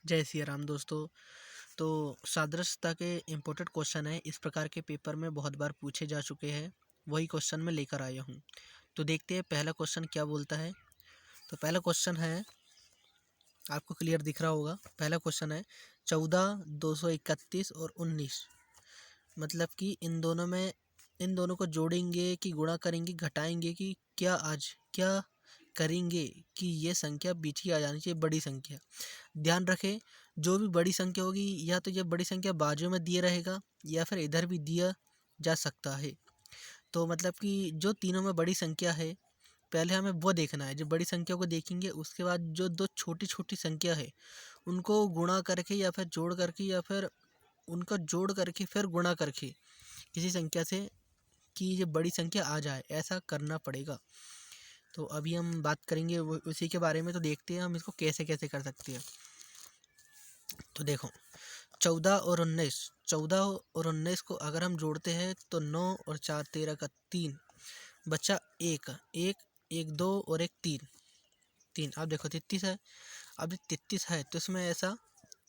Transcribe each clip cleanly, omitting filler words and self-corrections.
जय सिया राम दोस्तों। तो सादृश्यता के इम्पोर्टेंट क्वेश्चन है, इस प्रकार के पेपर में बहुत बार पूछे जा चुके हैं। वही क्वेश्चन मैं लेकर आया हूँ। तो देखते हैं पहला क्वेश्चन क्या बोलता है। तो पहला क्वेश्चन है, आपको क्लियर दिख रहा होगा। पहला क्वेश्चन है 14, 231 और 19। मतलब कि इन दोनों को जोड़ेंगे कि गुणा करेंगे, घटाएंगे कि क्या करेंगे कि ये संख्या बीच की आ जानी चाहिए, बड़ी संख्या। ध्यान रखें, जो भी बड़ी संख्या होगी या तो ये बड़ी संख्या बाजू में दिया रहेगा या फिर इधर भी दिया जा सकता है। तो मतलब कि जो तीनों में बड़ी संख्या है, पहले हमें वो देखना है। जो बड़ी संख्या को देखेंगे, उसके बाद जो दो छोटी छोटी संख्या है उनको गुणा करके या फिर जोड़ करके या फिर उनका जोड़ करके फिर गुणा करके किसी संख्या से कि ये बड़ी संख्या आ जाए, ऐसा करना पड़ेगा। तो अभी हम बात करेंगे उसी के बारे में। तो देखते हैं हम इसको कैसे कैसे कर सकते हैं। तो देखो, 14 और 19 को अगर हम जोड़ते हैं तो 9 और 4 13 का 3 बच्चा एक एक एक 2 और एक 3 3। अब देखो 33 है। अब 33 है तो इसमें ऐसा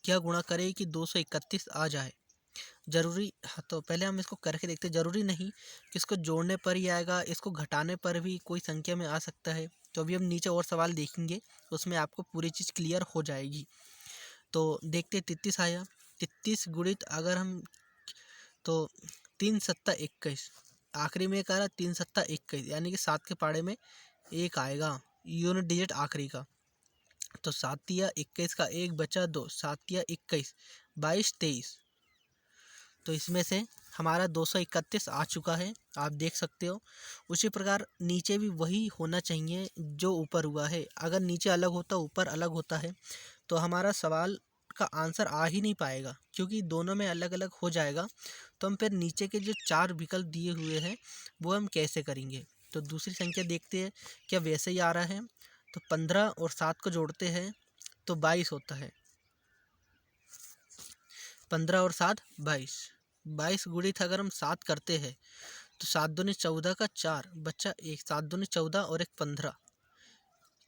क्या गुणा करे कि 231 आ जाए। जरूरी हाँ, तो पहले हम इसको करके देखते हैं। जरूरी नहीं कि इसको जोड़ने पर ही आएगा, इसको घटाने पर भी कोई संख्या में आ सकता है। तो अभी हम नीचे और सवाल देखेंगे, उसमें आपको पूरी चीज़ क्लियर हो जाएगी। तो देखते 33 आया। 33 गुणित अगर हम तो 3 सत्ता 21, आखिरी में एक आ रहा 3 सत्ता 21, यानी कि 7 के पाड़े में एक आएगा, यूनिट डिजिट आखिरी का। तो 7 या 21 का एक बचा 2, 7 या 21 22 23। तो इसमें से हमारा 231 आ चुका है, आप देख सकते हो। उसी प्रकार नीचे भी वही होना चाहिए जो ऊपर हुआ है। अगर नीचे अलग होता ऊपर अलग होता है तो हमारा सवाल का आंसर आ ही नहीं पाएगा, क्योंकि दोनों में अलग अलग हो जाएगा। तो हम फिर नीचे के जो 4 विकल्प दिए हुए हैं वो हम कैसे करेंगे। तो दूसरी संख्या देखते हैं क्या वैसे ही आ रहा है। तो 15 और 7 को जोड़ते हैं तो 22 होता है। 15 और 7 22। 22 गुणित अगर हम 7 करते हैं तो 7 दूनी 14 का 4 बच्चा एक, 7 दूनी 14 और एक 15,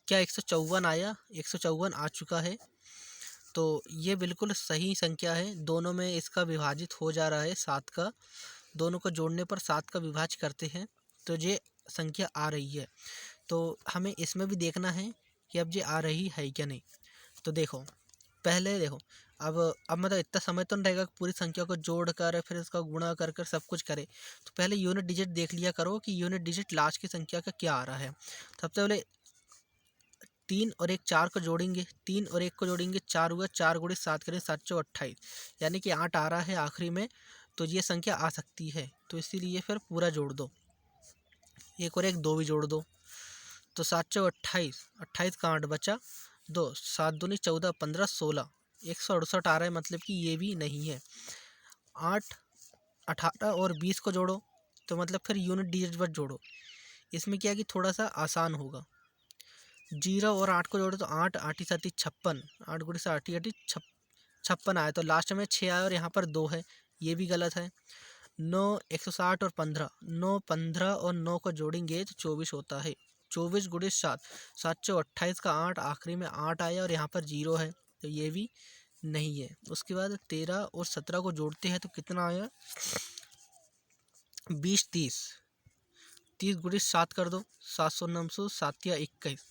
क्या 154 आया। 154 आ चुका है। तो ये बिल्कुल सही संख्या है, दोनों में इसका विभाजित हो जा रहा है 7 का। दोनों को जोड़ने पर 7 का विभाज्य करते हैं तो ये संख्या आ रही है। तो हमें इसमें भी देखना है कि अब ये आ रही है क्या नहीं। तो देखो, पहले देखो, अब मतलब इतना समय तो नहीं रहेगा कि पूरी संख्या को जोड़ कर फिर इसका गुणा कर कर सब कुछ करे। तो पहले यूनिट डिजिट देख लिया करो कि यूनिट डिजिट लास्ट की संख्या का क्या आ रहा है। सबसे पहले 3 और एक 4 को जोड़ेंगे, 3 और 1 को जोड़ेंगे 4 हुआ, 4 गुणित 7 करें 7 चौ 28, यानी कि 8 आ रहा है आखिरी में। तो ये संख्या आ सकती है, तो इसीलिए फिर पूरा जोड़ दो। एक और एक 2 भी जोड़ दो तो 7 चौ 28, 28 का 8 बचा 2, 7 दूनी 14 15 16, 168 आ रहा है, मतलब कि ये भी नहीं है। 8 18 और 20 को जोड़ो तो मतलब फिर यूनिट डिजिट पर जोड़ो। इसमें क्या है कि थोड़ा सा आसान होगा। 0 और 8 को जोड़ो तो 8 8 7 56, 8 गुणी से 8 8 56 आया। तो लास्ट में 6 आया और यहाँ पर 2 है, ये भी गलत है। 9 160 और 15, 9 15 और 9 को जोड़ेंगे तो 24 होता है। 24 गुणे 7, 7 चौ 28 का 8, आखिरी में 8 आया और यहाँ पर 0 है, तो ये भी नहीं है। उसके बाद 13 और 17 को जोड़ते हैं तो कितना आया 20 30, 30 गुणे 7 कर दो 700 900 7 या 21,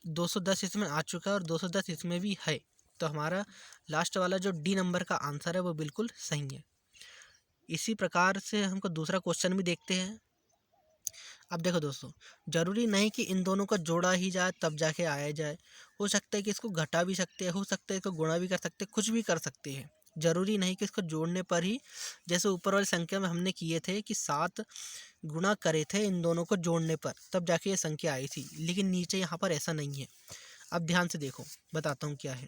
210 इसमें आ चुका है और 210 इसमें भी है। तो हमारा लास्ट वाला जो डी नंबर का आंसर है वो बिल्कुल सही है। इसी प्रकार से हमको दूसरा क्वेश्चन भी देखते हैं। अब देखो दोस्तों, ज़रूरी नहीं कि इन दोनों का जोड़ा ही जाए तब जाके आया जाए। हो सकता है कि इसको घटा भी सकते हैं, हो सकता है इसको गुणा भी कर सकते हैं, कुछ भी कर सकते हैं। ज़रूरी नहीं कि इसको जोड़ने पर ही, जैसे ऊपर वाली संख्या में हमने किए थे कि 7 गुणा करे थे इन दोनों को जोड़ने पर तब जाके ये संख्या आई थी, लेकिन नीचे यहाँ पर ऐसा नहीं है। अब ध्यान से देखो, बताता हूँ क्या है।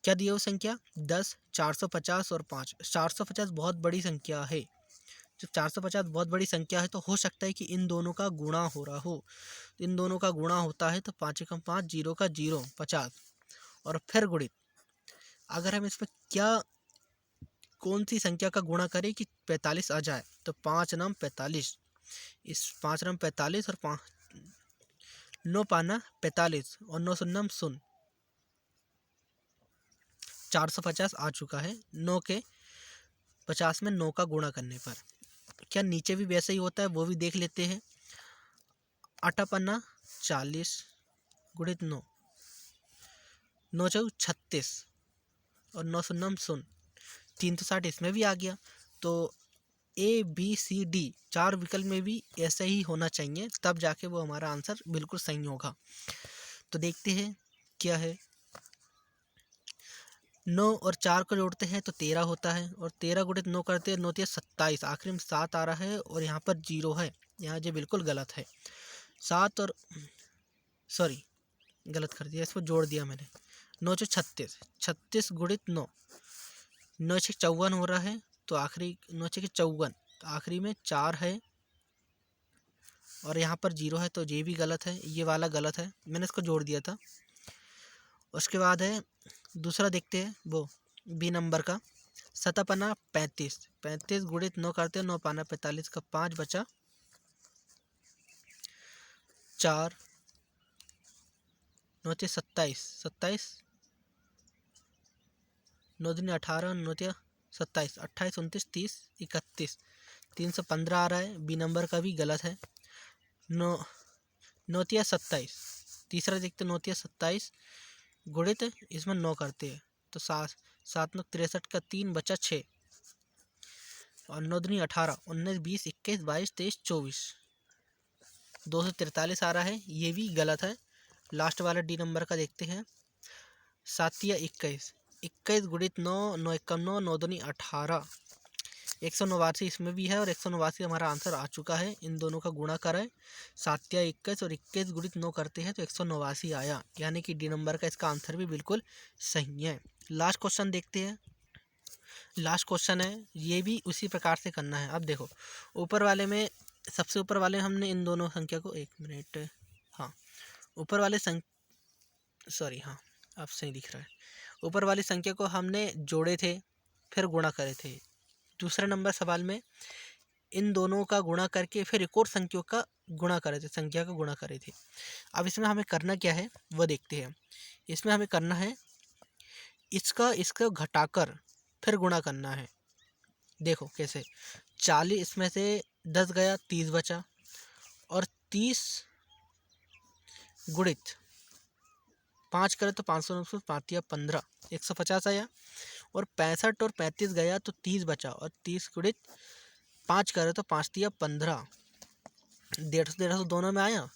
क्या दिया वो संख्या 10 450 और 5। 450 बहुत बड़ी संख्या है। जब 450 बहुत बड़ी संख्या है तो हो सकता है कि इन दोनों का गुणा हो रहा हो। इन दोनों का गुणा होता है तो 5 एकम 5, 0 का 0 50 और फिर गुणित। अगर हम इसमें क्या कौन सी संख्या का गुणा करें कि 45 आ जाए, तो 5 नाम 45, इस 5 नाम 45 और 5 9 पाना 45 और 9 शून्यम शून्य, 450 आ चुका है 9 के 50 में 9 का गुणा करने पर। क्या नीचे भी वैसे ही होता है, वो भी देख लेते हैं। 8 पन्ना 40 गुणित 9, 9 चौक 36 और 9 शून्यम शून्य, 360 इसमें भी आ गया। तो ए बी सी डी 4 विकल्प में भी ऐसे ही होना चाहिए, तब जाके वो हमारा आंसर बिल्कुल सही होगा। तो देखते हैं क्या है। 9 और 4 को जोड़ते हैं तो 13 होता है, और 13 गुणित 9 करते हैं 9 तिया 27, आखिरी में 7 आ रहा है और यहाँ पर 0 है, यहाँ जो बिल्कुल गलत है। 7 और सॉरी गलत कर दिया, इसको जोड़ दिया मैंने। 9 चौ 36, 36 गुणित 9, 9 छः 54 हो रहा है, तो आखिरी 9 छः 54, तो आखिरी में 4 है और यहाँ पर 0 है, तो ये भी गलत है, ये वाला गलत है, मैंने इसको जोड़ दिया था। उसके बाद है दूसरा, देखते हैं वो बी नंबर का। 7 पन्ना 35, 35 गुणित 9 करते हैं 9 पाना 45 का 5 बचा 4, 9 तिया 27, 27 9 दूनी 18, 9 तिया 27, 28 29 30 31, 315 आ रहा है। बी नंबर का भी गलत है। 9 9 तिया 27, तीसरा देखते 9 तिया 27 गुणित इसमें 9 करते हैं तो 7 7 9 63 का 3 बचा 6 और 9 दूनी 18, 19 20 21 22 23 24, 243 आ रहा है, ये भी गलत है। लास्ट वाला डी नंबर का देखते हैं। 7 तिया 21, 21 गुणित 9, 9 एकम 9, 9 दूनी 18, 189 इसमें भी है और 189 हमारा आंसर आ चुका है। इन दोनों का गुणा करें, 7 तिया 21 और 21 गुणित 9 करते हैं तो 189 आया, यानी कि डी नंबर का इसका आंसर भी बिल्कुल सही है। लास्ट क्वेश्चन देखते हैं। लास्ट क्वेश्चन है, ये भी उसी प्रकार से करना है। अब देखो, ऊपर वाले में सबसे ऊपर वाले हमने इन दोनों संख्या को, 1 मिनट, हाँ ऊपर वाले सॉरी हाँ अब सही दिख रहा है। ऊपर वाली संख्या को हमने जोड़े थे, फिर गुणा करे थे। दूसरे नंबर सवाल में इन दोनों का गुणा करके फिर एक और संख्या का गुणा करे थे। अब इसमें हमें करना क्या है वो देखते हैं। इसमें हमें करना है इसका घटाकर फिर गुणा करना है। देखो कैसे, 40 इसमें से 10 गया 30 बचा, और 30 गुणित 5 करे तो 500 5 या 15, 150 आया, और 65 और 35 गया तो 30 बचा, और 30 गुणित 5 करे तो 5 या 15, 150 दोनों में आया।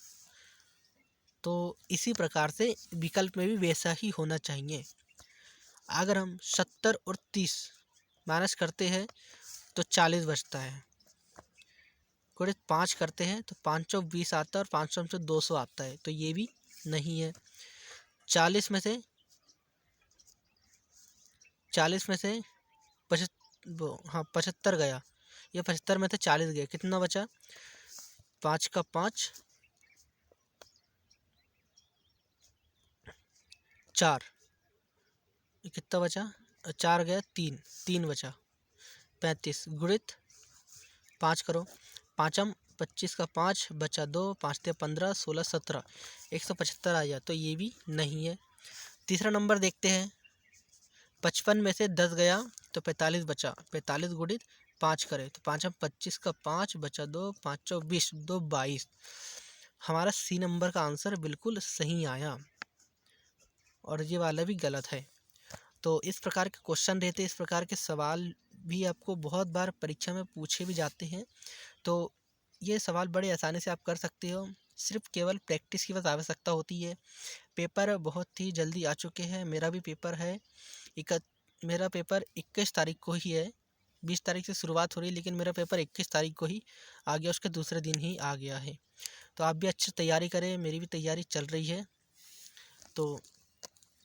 तो इसी प्रकार से विकल्प में भी वैसा ही होना चाहिए। अगर हम 70 और 30 माइनस करते हैं तो 40 बचता है, गुणित 5 करते हैं तो 5 चौ 20 आता है और 500 से 200 आता है, तो ये भी नहीं है। 40 में से 75 गया, ये 75 में से 40 गया, कितना बचा, 5 का 5 4, कितना बचा, 4 गया 3, 3 बचा 35, गुणित 5 करो, 5 25 का 5 बचा 2, 5 ते 15 16 17, 175 आ गया, तो ये भी नहीं है। तीसरा नंबर देखते हैं। 55 में से 10 गया तो 45 बचा, 45 गुणित 5 करे तो 5 25 का 5 बचा 2, 5 चौ 20 2 22, हमारा सी नंबर का आंसर बिल्कुल सही आया, और ये वाला भी गलत है। तो इस प्रकार के क्वेश्चन रहते हैं, इस प्रकार के सवाल भी आपको बहुत बार परीक्षा में पूछे भी जाते हैं। तो ये सवाल बड़े आसानी से आप कर सकते हो, सिर्फ केवल प्रैक्टिस की बस आवश्यकता होती है। पेपर बहुत ही जल्दी आ चुके हैं, मेरा भी पेपर है, मेरा पेपर 21 तारीख को ही है। 20 तारीख से शुरुआत हो रही है, लेकिन मेरा पेपर 21 तारीख को ही आ गया, उसके दूसरे दिन ही आ गया है। तो आप भी अच्छी तैयारी करें, मेरी भी तैयारी चल रही है। तो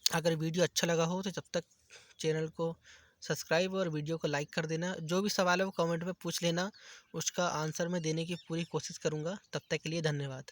अगर वीडियो अच्छा लगा हो तो जब तक चैनल को सब्सक्राइब और वीडियो को लाइक कर देना। जो भी सवाल है वो कमेंट में पूछ लेना, उसका आंसर मैं देने की पूरी कोशिश करूँगा। तब तक के लिए धन्यवाद।